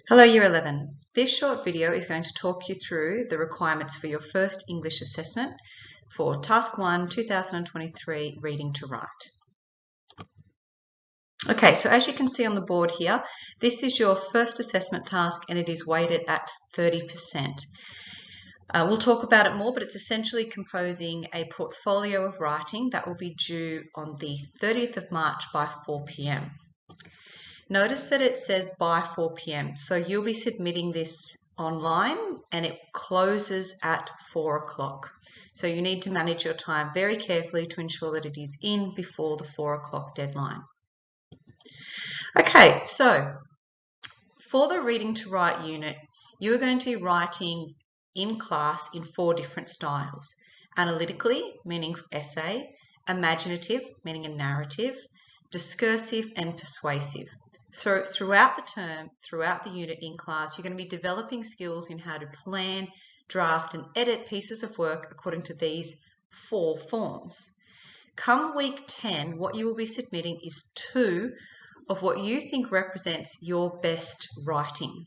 Hello Year 11. This short video is going to talk you through the requirements for your first English assessment for Task 1 2023 Reading to Write. Okay, so as you can see on the board here, this is your first assessment task and it is weighted at 30%. We'll talk about it more, but it's essentially composing a portfolio of writing that will be due on the 30th of March by 4 p.m. Notice that it says by 4 p.m. So you'll be submitting this online and it closes at 4 o'clock. So you need to manage your time very carefully to ensure that it is in before the 4 o'clock deadline. Okay, so for the Reading to Write unit, you are going to be writing in class in 4 different styles. Analytically, meaning essay, imaginative, meaning a narrative, discursive, and persuasive. So throughout the term, throughout the unit in class, you're going to be developing skills in how to plan, draft, and edit pieces of work according to these 4 forms. Come week 10, what you will be submitting is 2 of what you think represents your best writing.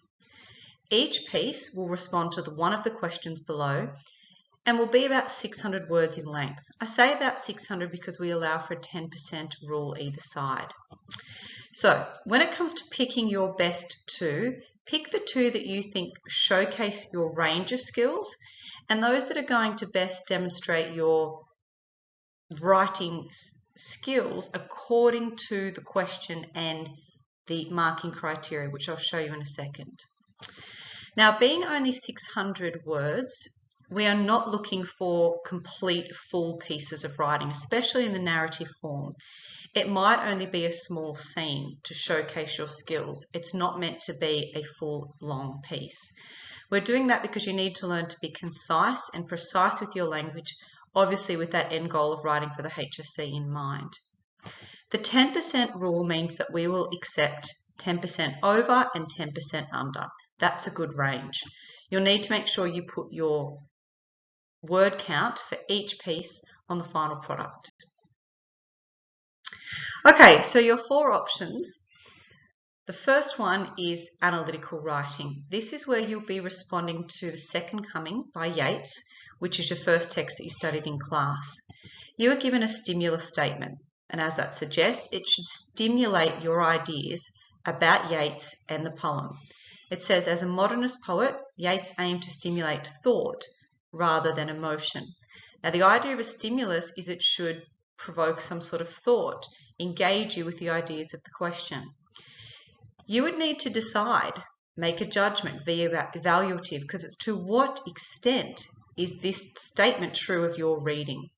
Each piece will respond to one of the questions below and will be about 600 words in length. I say about 600 because we allow for a 10% rule either side. So when it comes to picking your best 2, pick the 2 that you think showcase your range of skills and those that are going to best demonstrate your writing skills according to the question and the marking criteria, which I'll show you in a second. Now, being only 600 words, we are not looking for complete full pieces of writing, especially in the narrative form. It might only be a small scene to showcase your skills. It's not meant to be a full, long piece. We're doing that because you need to learn to be concise and precise with your language, obviously with that end goal of writing for the HSC in mind. The 10% rule means that we will accept 10% over and 10% under. That's a good range. You'll need to make sure you put your word count for each piece on the final product. Okay, so your 4 options. The first one is analytical writing. This is where you'll be responding to The Second Coming by Yeats, which is your first text that you studied in class. You are given a stimulus statement, and as that suggests, it should stimulate your ideas about Yeats and the poem. It says, as a modernist poet, Yeats aimed to stimulate thought rather than emotion. Now, the idea of a stimulus is it should provoke some sort of thought, engage you with the ideas of the question. You would need to decide, make a judgment, be evaluative, because it's to what extent is this statement true of your reading.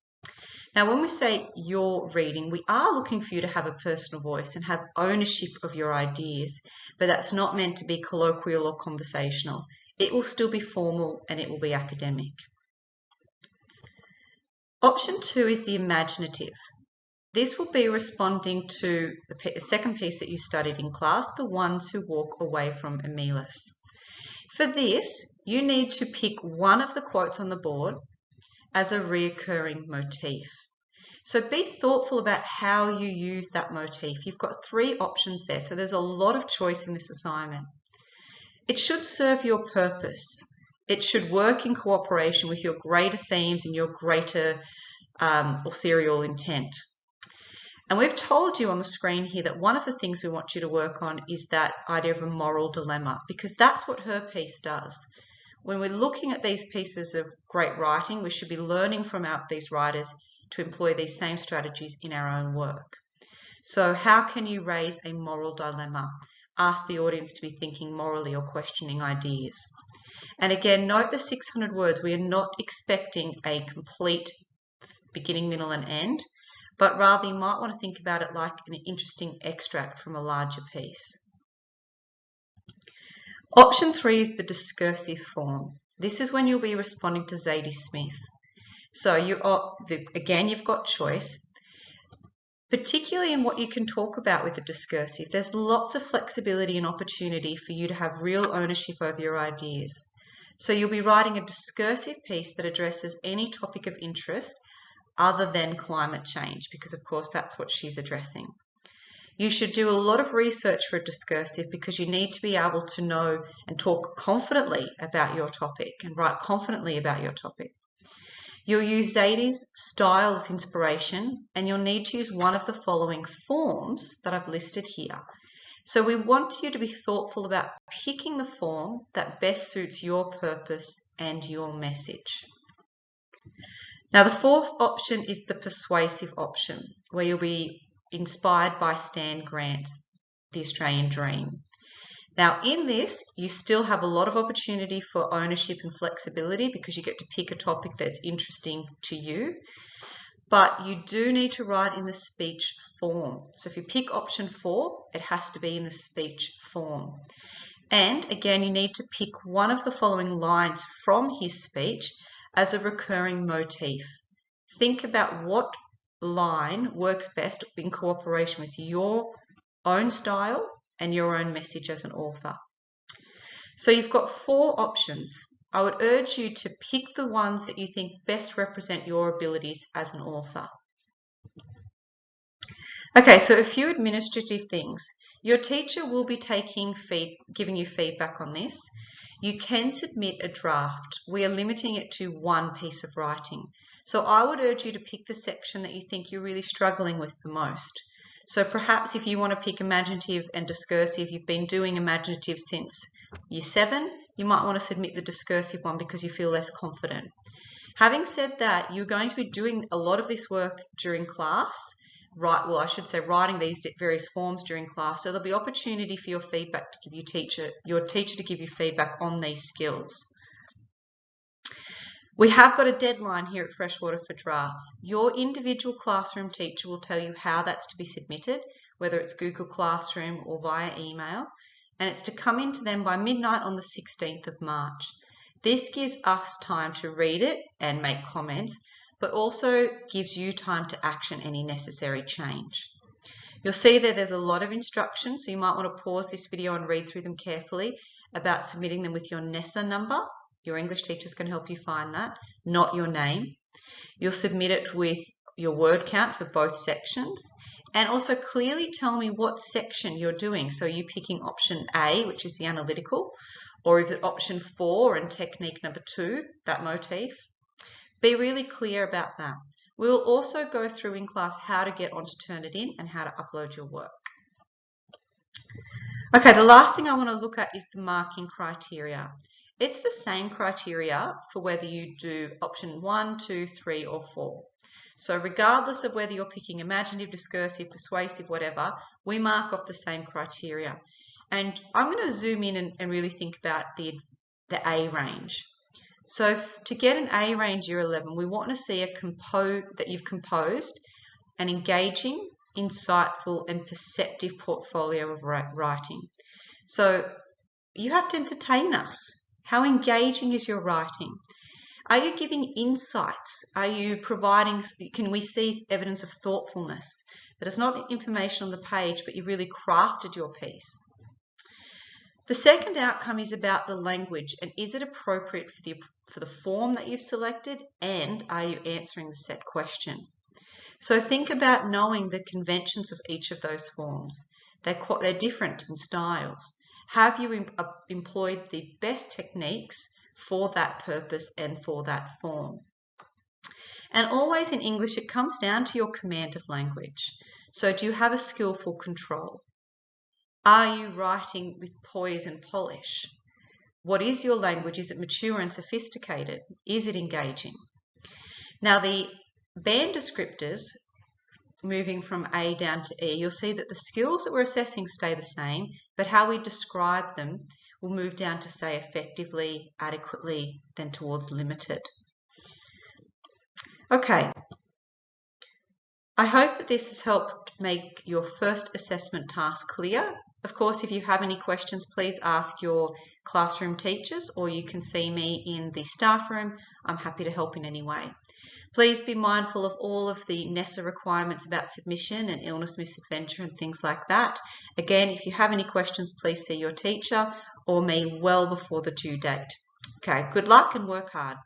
Now, when we say your reading, we are looking for you to have a personal voice and have ownership of your ideas, but that's not meant to be colloquial or conversational. It will still be formal and it will be academic. Option 2 is the imaginative. This will be responding to the second piece that you studied in class, The Ones Who Walk Away from Emilus. For this, you need to pick one of the quotes on the board as a recurring motif. So be thoughtful about how you use that motif. You've got 3 options there, so there's a lot of choice in this assignment. It should serve your purpose. It should work in cooperation with your greater themes and your greater authorial intent. And we've told you on the screen here that one of the things we want you to work on is that idea of a moral dilemma, because that's what her piece does. When we're looking at these pieces of great writing, we should be learning from these writers to employ these same strategies in our own work. So how can you raise a moral dilemma? Ask the audience to be thinking morally or questioning ideas. And again, note the 600 words. We are not expecting a complete beginning, middle, and end, but rather you might want to think about it like an interesting extract from a larger piece. Option 3 is the discursive form. This is when you'll be responding to Zadie Smith. So again, you've got choice, particularly in what you can talk about with the discursive. There's lots of flexibility and opportunity for you to have real ownership over your ideas. So you'll be writing a discursive piece that addresses any topic of interest other than climate change, because of course that's what she's addressing. You should do a lot of research for a discursive because you need to be able to know and talk confidently about your topic and write confidently about your topic. You'll use Zadie's style as inspiration, and you'll need to use one of the following forms that I've listed here. So we want you to be thoughtful about picking the form that best suits your purpose and your message. Now, the fourth option is the persuasive option, where you'll be inspired by Stan Grant's The Australian Dream. Now, in this, you still have a lot of opportunity for ownership and flexibility because you get to pick a topic that's interesting to you, but you do need to write in the speech form. So if you pick option 4, it has to be in the speech form. And again, you need to pick one of the following lines from his speech as a recurring motif. Think about what line works best in cooperation with your own style and your own message as an author. So you've got 4 options. I would urge you to pick the ones that you think best represent your abilities as an author. Okay, so a few administrative things. Your teacher will be giving you feedback on this. You can submit a draft. We are limiting it to 1 piece of writing. So I would urge you to pick the section that you think you're really struggling with the most. So perhaps if you want to pick imaginative and discursive, you've been doing imaginative since Year 7, you might want to submit the discursive one because you feel less confident. Having said that, you're going to be doing a lot of this work during class, writing these various forms during class, so there'll be opportunity for your feedback to give your teacher to give you feedback on these skills. We have got a deadline here at Freshwater for drafts. Your individual classroom teacher will tell you how that's to be submitted, whether it's Google Classroom or via email, and it's to come into them by midnight on the 16th of March. This gives us time to read it and make comments, but also gives you time to action any necessary change. You'll see there's a lot of instructions, so you might want to pause this video and read through them carefully about submitting them with your NESA number. Your English teacher's going to help you find that, not your name. You'll submit it with your word count for both sections, and also clearly tell me what section you're doing. So are you picking option A, which is the analytical, or is it option 4 and technique number 2, that motif? Be really clear about that. We will also go through in class how to get on to Turnitin and how to upload your work. Okay, the last thing I want to look at is the marking criteria. It's the same criteria for whether you do option 1, 2, 3, or 4. So regardless of whether you're picking imaginative, discursive, persuasive, whatever, we mark off the same criteria. And I'm going to zoom in and really think about the A range. So to get an A range Year 11, we want to see that you've composed an engaging, insightful, and perceptive portfolio of writing. So you have to entertain us. How engaging is your writing? Are you giving insights? Are you can we see evidence of thoughtfulness? That it's not information on the page, but you really crafted your piece. The second outcome is about the language, and is it appropriate for the form that you've selected, and are you answering the set question? So think about knowing the conventions of each of those forms. They're different in styles. Have you employed the best techniques for that purpose and for that form? And always in English, it comes down to your command of language. So do you have a skillful control? Are you writing with poise and polish? What is your language? Is it mature and sophisticated? Is it engaging? Now, the band descriptors, moving from A down to E, you'll see that the skills that we're assessing stay the same, but how we describe them will move down to, say, effectively, adequately, then towards limited. Okay. I hope that this has helped make your first assessment task clear. Of course, if you have any questions, please ask your classroom teachers, or you can see me in the staff room. I'm happy to help in any way. Please be mindful of all of the NESA requirements about submission and illness, misadventure, and things like that. Again, if you have any questions, please see your teacher or me well before the due date. Okay, good luck and work hard.